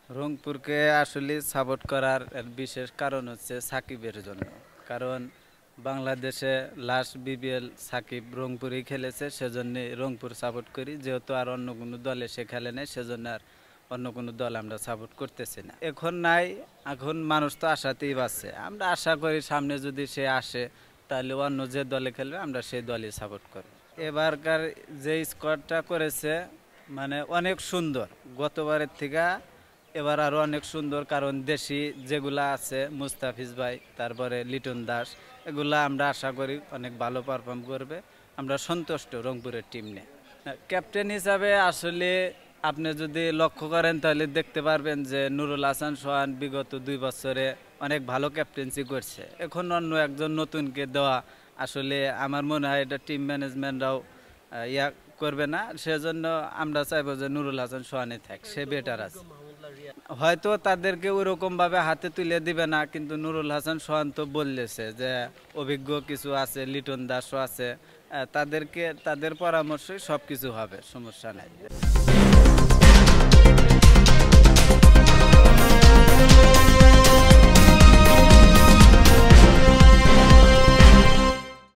রংপুরকে আসলে সাপোর্ট করার বিশেষ কারণ হচ্ছে সাকিবের জন্য। কারণ বাংলাদেশে লাস্ট বিপিএল সাকিব রংপুরেই খেলেছে, সেজন্য রংপুর সাপোর্ট করি। যেহেতু আর অন্য কোনো দলে সে খেলে নেই, সেজন্য আর অন্য কোনো দল আমরা সাপোর্ট করতেছি না। এখন নাই, এখন মানুষ তো আশাতেই বাঁচছে। আমরা আশা করি সামনে যদি সে আসে, তাহলে অন্য যে দলে খেলবে আমরা সেই দলই সাপোর্ট করব। এবারকার যে স্কোয়াডটা করেছে মানে অনেক সুন্দর, গতবারের থেকে এবার আরও অনেক সুন্দর। কারণ দেশি যেগুলা আছে মুস্তাফিজ ভাই, তারপরে লিটন দাস, এগুলা আমরা আশা করি অনেক ভালো পারফর্ম করবে। আমরা সন্তুষ্ট রংপুরের টিম নিয়ে। ক্যাপ্টেন হিসাবে আসলে আপনি যদি লক্ষ্য করেন তাহলে দেখতে পারবেন যে নুরুল হাসান সোহান বিগত 2 বছরে অনেক ভালো ক্যাপ্টেন্সি করছে। এখন অন্য একজন নতুনকে দেওয়া আসলে আমার মনে হয় এটা টিম ম্যানেজমেন্টরাও ইয়া করবে না। সেজন্য আমরা চাইবো যে নুরুল হাসান সোহানই থাক, সে বেটার আছে। হয়তো তাদেরকে ওরকমভাবে হাতে তুলে দিবে না, কিন্তু নুরুল হাসান সোহান তো বললেছে যে অভিজ্ঞ কিছু আছে, লিটন দাসও আছে, তাদের পরামর্শই সব কিছু হবে, সমস্যা নাই।